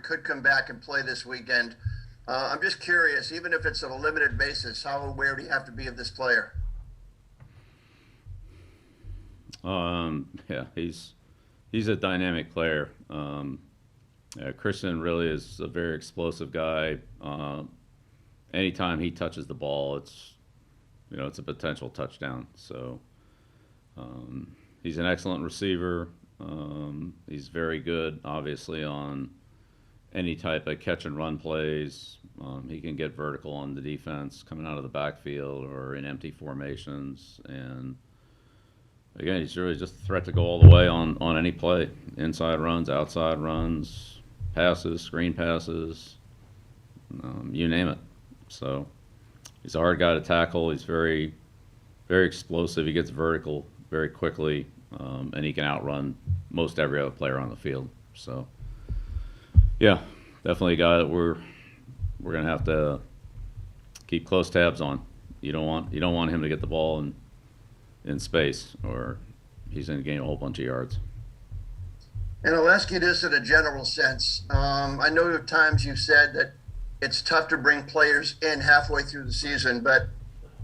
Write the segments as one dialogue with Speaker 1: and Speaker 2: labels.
Speaker 1: could come back and play this weekend. I'm just curious, even if it's on a limited basis, how aware do you have to be of this player?
Speaker 2: Yeah, he's a dynamic player. Yeah, Christian really is a very explosive guy. Anytime he touches the ball, it's a potential touchdown. So he's an excellent receiver. He's very good, obviously, on any type of catch and run plays. He can get vertical on the defense coming out of the backfield or in empty formations. And again, he's really just a threat to go all the way on any play. Inside runs, outside runs, passes, screen passes, you name it. So he's a hard guy to tackle. He's very, very explosive. He gets vertical very quickly, and he can outrun most every other player on the field. So, yeah, definitely a guy that we're gonna have to keep close tabs on. You don't want him to get the ball in space, or he's gonna gain a whole bunch of yards.
Speaker 1: And I'll ask you this in a general sense. I know at times you've said that it's tough to bring players in halfway through the season, but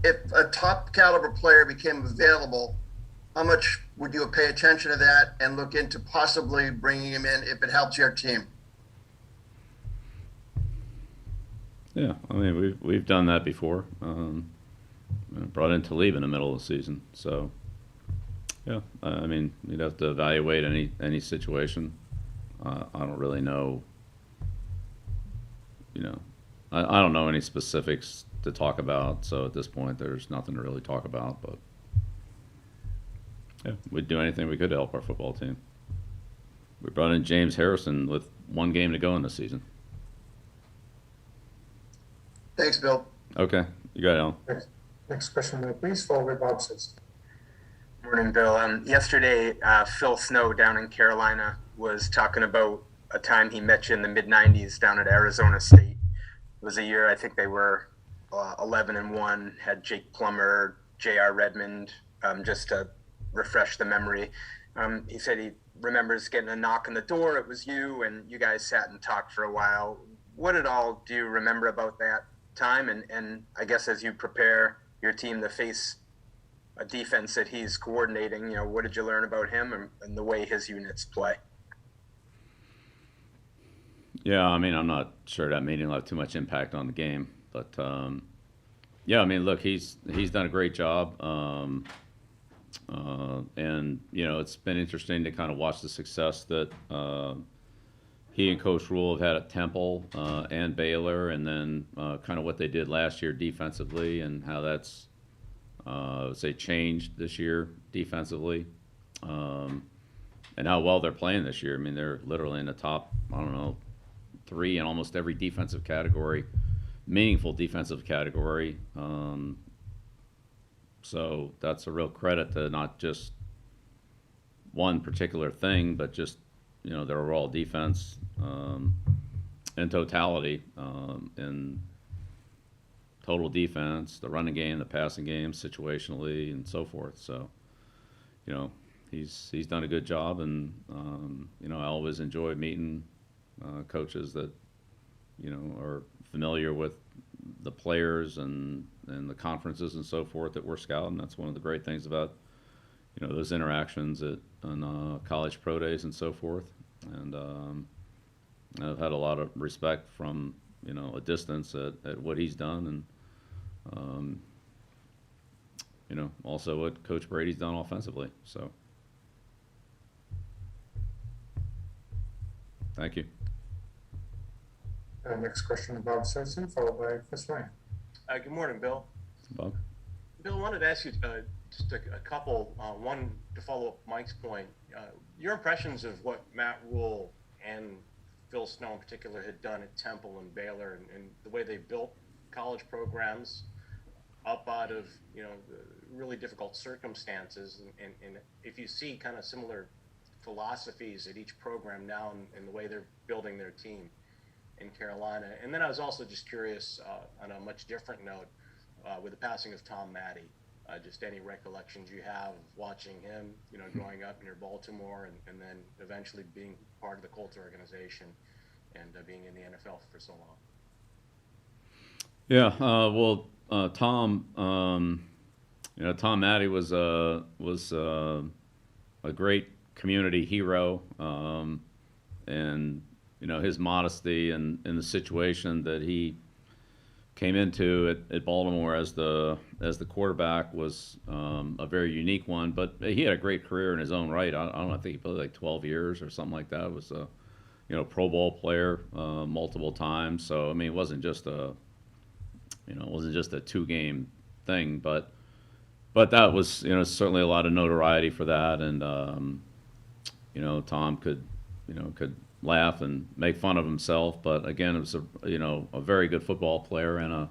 Speaker 1: if a top caliber player became available, how much would you pay attention to that and look into possibly bringing him in if it helps your team?
Speaker 2: Yeah, I mean we've done that before. Brought in Talib in the middle of the season, so yeah. I mean you'd have to evaluate any situation. I don't really know. I don't know any specifics to talk about. So at this point, there's nothing to really talk about. But yeah, we'd do anything we could to help our football team. We brought in James Harrison with one game to go in the season.
Speaker 1: Thanks, Bill.
Speaker 2: Okay, you got it, Alan.
Speaker 3: Next question, please, followed by Bob says.
Speaker 4: Morning, Bill. Yesterday, Phil Snow down in Carolina was talking about a time he met you in the mid-'90s down at Arizona State. It was a year I think they were 11-1, had Jake Plummer, J.R. Redmond, just to refresh the memory. He said he remembers getting a knock on the door. It was you, and you guys sat and talked for a while. What at all do you remember about that time? And I guess as you prepare your team to face a defense that he's coordinating, what did you learn about him and the way his units play?
Speaker 2: Yeah, I mean, I'm not sure that meeting will have too much impact on the game, but yeah, I mean, look, he's done a great job, and it's been interesting to kind of watch the success that he and Coach Rule have had at Temple and Baylor, and then kind of what they did last year defensively, and how that's say changed this year defensively, and how well they're playing this year. I mean, they're literally in the top, I don't know, 3 in almost every defensive category, meaningful defensive category. So that's a real credit to not just one particular thing, but just their overall defense in totality, in total defense, the running game, the passing game, situationally, and so forth. So, he's done a good job, and I always enjoy meeting coaches that are familiar with the players and the conferences and so forth that we're scouting. That's one of the great things about those interactions on college pro days and so forth. And I've had a lot of respect from a distance at what he's done, and also what Coach Brady's done offensively. So thank you.
Speaker 3: Next question, Bob Simpson, followed by Chris Ryan.
Speaker 5: Good morning, Bill.
Speaker 2: Bob?
Speaker 5: Bill, I wanted to ask you just a couple. One, to follow up Mike's point, your impressions of what Matt Rule and Phil Snow in particular had done at Temple and Baylor, and the way they built college programs up out of really difficult circumstances, and if you see kind of similar philosophies at each program now and the way they're building their team in Carolina. And then I was also just curious on a much different note with the passing of Tom Matte, just any recollections you have watching him, growing up near Baltimore and then eventually being part of the Colts organization and being in the NFL for so long.
Speaker 2: Yeah, Tom, Tom Matte was a great community hero, and his modesty and in the situation that he came into at Baltimore as the quarterback was a very unique one. But he had a great career in his own right. I don't know, I think he played like 12 years or something like that. It was a Pro Bowl player multiple times. So I mean, it wasn't just a 2-game thing, but that was certainly a lot of notoriety for that, and Tom could laugh and make fun of himself, but again, it was a very good football player and a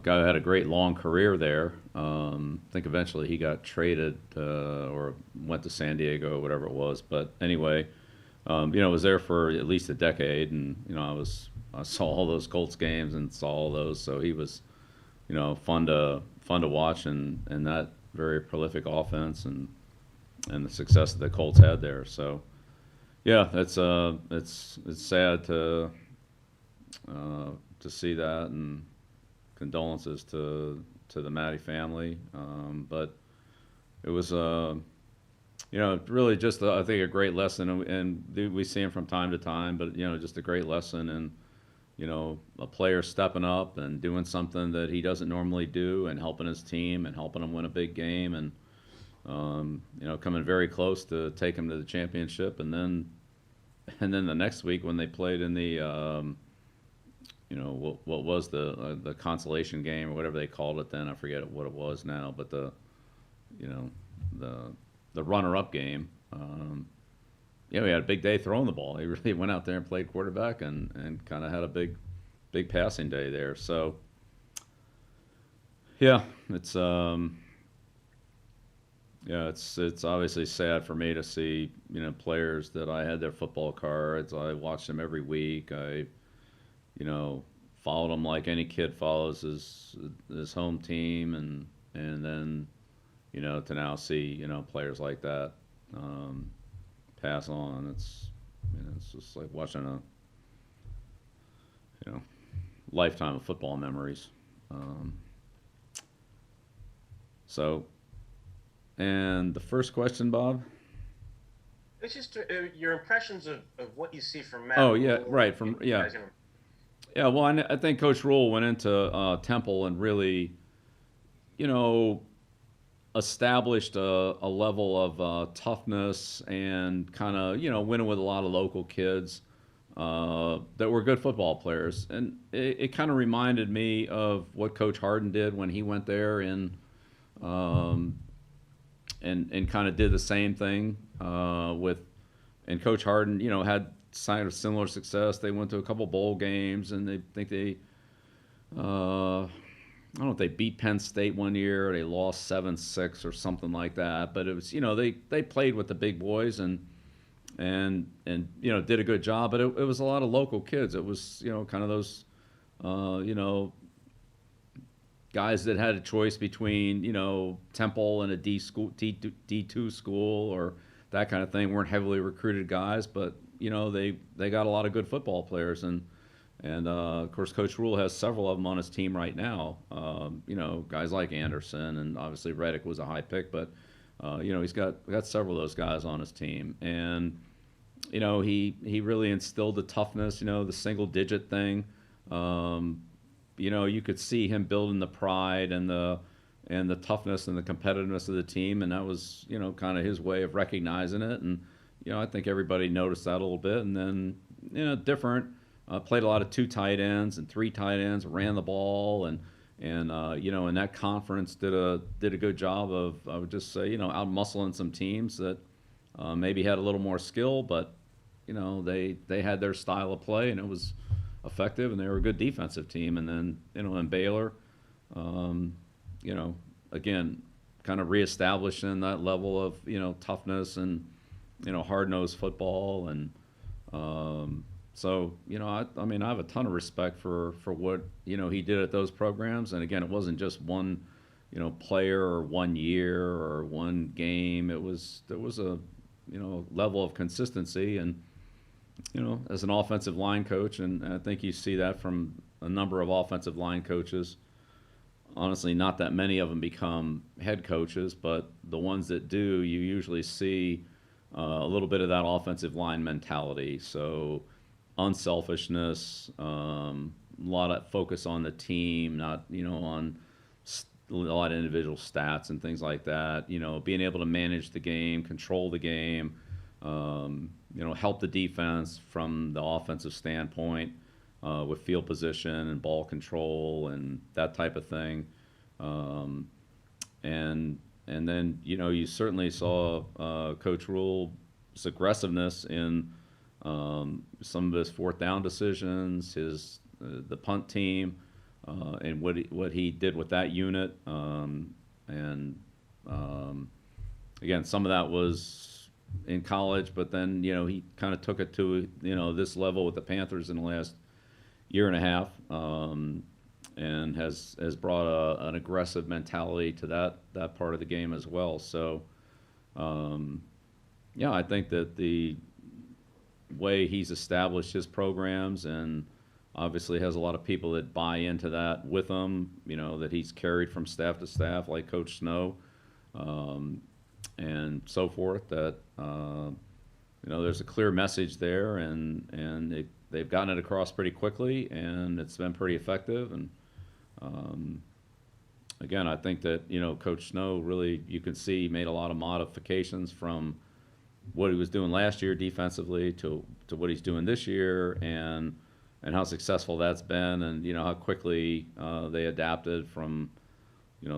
Speaker 2: guy who had a great long career there. I think eventually he got traded or went to San Diego or whatever it was, but anyway, was there for at least a decade, and I saw all those Colts games and saw all those, so he was fun to watch, and that very prolific offense and the success that the Colts had there. So yeah, it's sad to see that, and condolences to the Matte family. But it was really just I think a great lesson, and we see him from time to time, but just a great lesson, and a player stepping up and doing something that he doesn't normally do, and helping his team and helping him win a big game, and coming very close to take him to the championship, and then the next week when they played in the what was the consolation game or whatever they called it then, I forget what it was now, but the runner-up game. We had a big day throwing the ball. He really went out there and played quarterback, and kind of had a big passing day there. So yeah, it's obviously sad for me to see players that I had their football cards. I watched them every week. I followed them like any kid follows his home team, and then to now see players like that pass on. It's just like watching a lifetime of football memories. And the first question, Bob?
Speaker 5: It's just your impressions of what you see from Matt.
Speaker 2: Oh yeah, right. Yeah. Well, I think Coach Rule went into Temple and really, established a level of toughness, and kind of winning with a lot of local kids that were good football players, and it kind of reminded me of what Coach Harden did when he went there and kind of did the same thing and Coach Harden had kind of similar success. They went to a couple bowl games, and I don't know if they beat Penn State one year, or they lost 7-6 or something like that. But it was, they played with the big boys and did a good job. But it was a lot of local kids. It was, kind of those, guys that had a choice between, Temple and a D2 school or that kind of thing. Weren't heavily recruited guys, but they got a lot of good football players, and of course, Coach Rule has several of them on his team right now. Guys like Anderson, and obviously Reddick was a high pick, but he's got several of those guys on his team, and he really instilled the toughness, the single digit thing. You could see him building the pride and the toughness and the competitiveness of the team, and that was kind of his way of recognizing it. And I think everybody noticed that a little bit, and then different. Played a lot of 2 tight ends and 3 tight ends, ran the ball, and in that conference did a good job of, I would just say, out muscling some teams that maybe had a little more skill, but they had their style of play, and it was effective, and they were a good defensive team. And then in Baylor, again, kind of reestablishing that level of toughness and hard-nosed football, and so I mean, I have a ton of respect for what he did at those programs. And again, it wasn't just one player or 1 year or one game. There was a level of consistency, and as an offensive line coach, and I think you see that from a number of offensive line coaches. Honestly, not that many of them become head coaches, but the ones that do, you usually see a little bit of that offensive line mentality. So unselfishness, a lot of focus on the team, not on a lot of individual stats and things like that. Being able to manage the game, control the game, help the defense from the offensive standpoint with field position and ball control and that type of thing. And then you certainly saw Coach Rule's aggressiveness in some of his fourth down decisions, the punt team, and what he did with that unit. Again, some of that was in college, but then he kind of took it to this level with the Panthers in the last year and a half, and has brought an aggressive mentality to that part of the game as well. So, I think that the way he's established his programs, and obviously has a lot of people that buy into that with him, that he's carried from staff to staff, like Coach Snow, and so forth, that there's a clear message there, and they've gotten it across pretty quickly, and it's been pretty effective. And again, I think that Coach Snow really, you can see, made a lot of modifications from what he was doing last year defensively to what he's doing this year, and how successful that's been, and how quickly they adapted from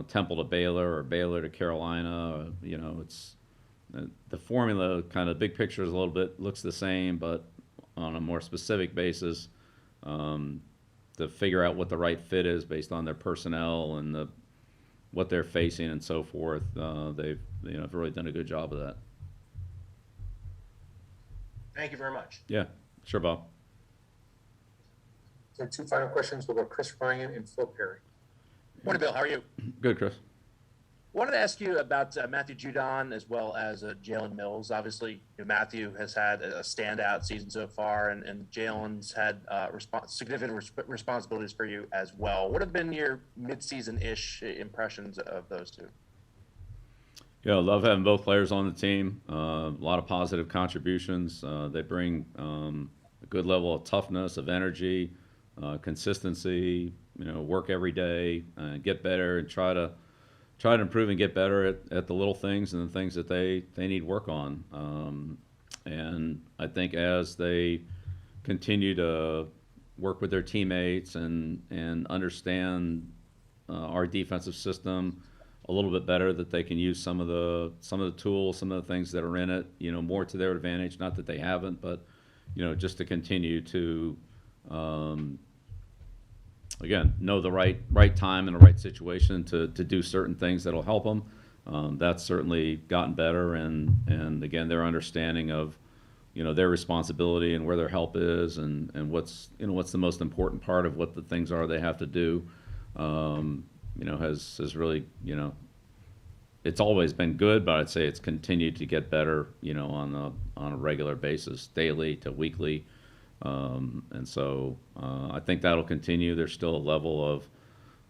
Speaker 2: Temple to Baylor, or Baylor to Carolina. It's the formula, kind of big picture, is a little bit looks the same, but on a more specific basis, to figure out what the right fit is based on their personnel and what they're facing and so forth. They've really done a good job of that.
Speaker 5: Thank you very much.
Speaker 2: Yeah, sure, Bob.
Speaker 3: So 2 final questions will go Chris Ryan and Phil Perry.
Speaker 6: Morning, Bill. How are you?
Speaker 2: Good, Chris.
Speaker 6: Wanted to ask you about Matthew Judon as well as Jalen Mills. Obviously, Matthew has had a standout season so far, and Jalen's had significant responsibilities for you as well. What have been your midseason-ish impressions of those two?
Speaker 2: Yeah, I love having both players on the team. A lot of positive contributions. They bring a good level of toughness, of energy, consistency. Work every day, get better, and try to improve and get better at the little things and the things that they need work on. And I think as they continue to work with their teammates and understand our defensive system a little bit better, that they can use some of the tools, some of the things that are in it, more to their advantage. Not that they haven't, but just to continue to again, know the right time and the right situation to do certain things that'll help them. That's certainly gotten better, and again, their understanding of their responsibility and where their help is, and what's the most important part of what the things are they have to do. Has really, it's always been good, but I'd say it's continued to get better, on a regular basis, daily to weekly. And so I think that'll continue. There's still a level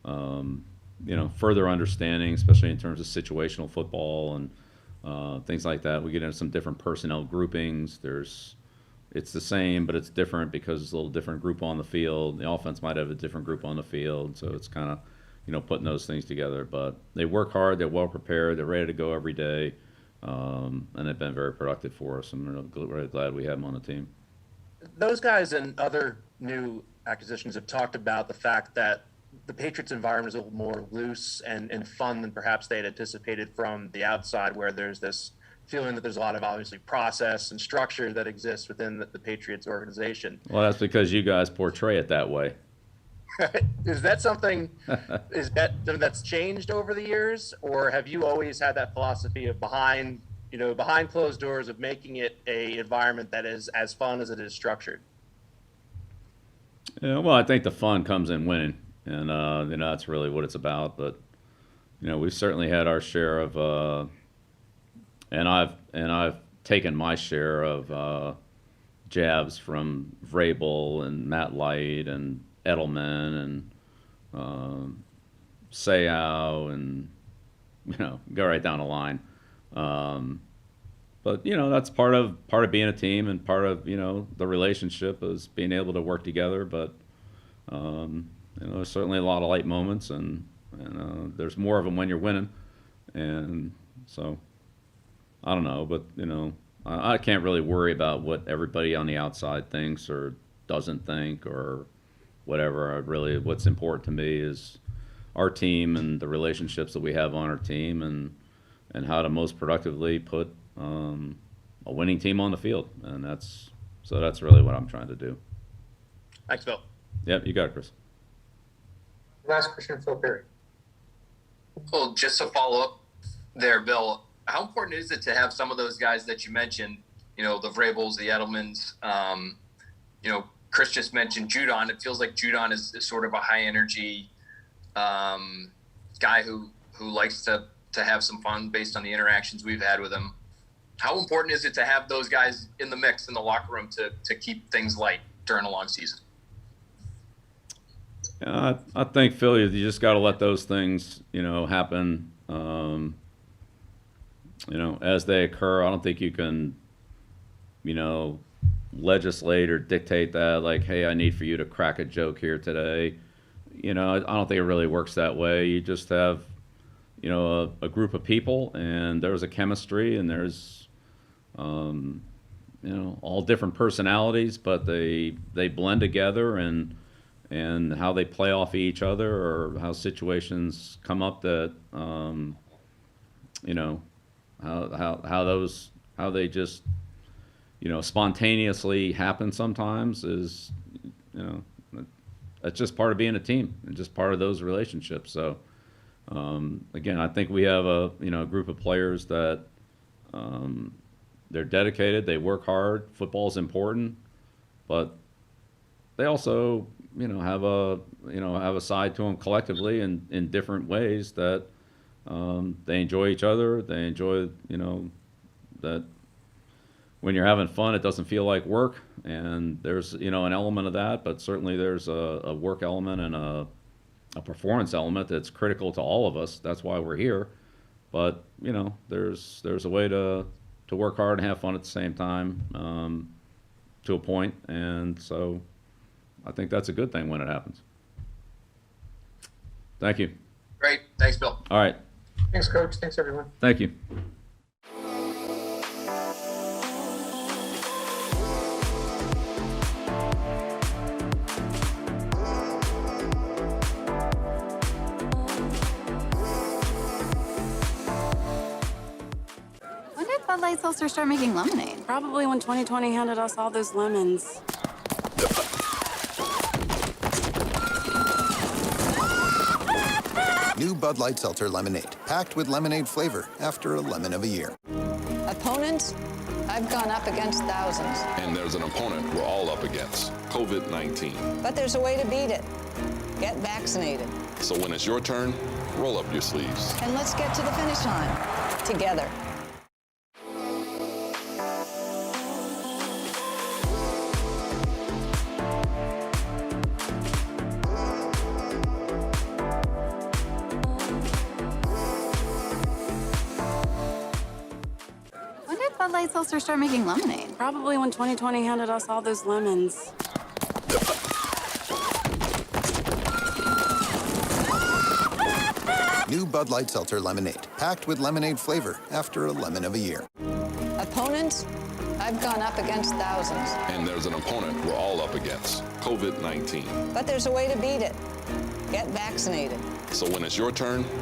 Speaker 2: of, further understanding, especially in terms of situational football and things like that. We get into some different personnel groupings. It's the same, but it's different because it's a little different group on the field. The offense might have a different group on the field, so it's kind of, putting those things together. But they work hard. They're well prepared. They're ready to go every day, and they've been very productive for us. I'm really glad we have them on the team.
Speaker 6: Those guys and other new acquisitions have talked about the fact that the Patriots environment is a little more loose and fun than perhaps they had anticipated from the outside, where there's this feeling that there's a lot of obviously process and structure that exists within the Patriots organization.
Speaker 2: Well, that's because you guys portray it that way.
Speaker 6: Is that something that's changed over the years, or have you always had that philosophy of behind closed doors, of making it a environment that is as fun as it is structured?
Speaker 2: Yeah, well, I think the fun comes in winning, and that's really what it's about. But we've certainly had our share of, and I've taken my share of jabs from Vrabel and Matt Light and Edelman and Seau and, go right down the line. But that's part of being a team, and part of the relationship is being able to work together. But there's certainly a lot of light moments, and there's more of them when you're winning. And so I don't know, but I can't really worry about what everybody on the outside thinks or doesn't think or whatever. What's important to me is our team and the relationships that we have on our team, and how to most productively put a winning team on the field. And that's really what I'm trying to do.
Speaker 6: Thanks, Bill.
Speaker 2: Yep, you got it, Chris.
Speaker 3: Last question, Phil Perry.
Speaker 7: Well, just to follow up there, Bill, how important is it to have some of those guys that you mentioned, the Vrabels, the Edelmans, Chris just mentioned Judon. It feels like Judon is sort of a high energy guy who likes to have some fun based on the interactions we've had with him. How important is it to have those guys in the mix in the locker room to keep things light during a long season?
Speaker 2: I think, Phil, you just got to let those things, happen, as they occur. I don't think you can, legislate or dictate that, like, hey, I need for you to crack a joke here today. I don't think it really works that way. You just have, a group of people, and there's a chemistry, and there's, all different personalities, but they blend together, and how they play off each other, or how situations come up that, how they just, spontaneously happen sometimes is, that's just part of being a team and just part of those relationships. So, again, I think we have a group of players that they're dedicated, they work hard. Football's important, but they also have a side to them collectively in different ways that they enjoy each other. They enjoy that when you're having fun, it doesn't feel like work, and there's an element of that, but certainly there's a work element and a performance element that's critical to all of us. That's why we're here. But there's a way to work hard and have fun at the same time, to a point, and so I think that's a good thing when it happens. Thank you.
Speaker 7: Great. Thanks, Bill.
Speaker 2: All right.
Speaker 3: Thanks, Coach. Thanks, everyone.
Speaker 2: Thank you.
Speaker 8: When did Bud Light Seltzer start making lemonade?
Speaker 9: Probably when 2020 handed us all those lemons.
Speaker 10: New Bud Light Seltzer Lemonade, packed with lemonade flavor after a lemon of a year.
Speaker 11: Opponents? I've gone up against thousands.
Speaker 12: And there's an opponent we're all up against, COVID-19.
Speaker 11: But there's a way to beat it. Get vaccinated.
Speaker 12: So when it's your turn, roll up your sleeves.
Speaker 11: And let's get to the finish line together.
Speaker 8: When did Bud Light Seltzer start making lemonade?
Speaker 9: Probably when 2020 handed us all those lemons.
Speaker 10: New Bud Light Seltzer Lemonade, packed with lemonade flavor after a lemon of a year.
Speaker 11: Opponents? I've gone up against thousands.
Speaker 12: And there's an opponent we're all up against, COVID-19.
Speaker 11: But there's a way to beat it. Get vaccinated.
Speaker 12: So when it's your turn,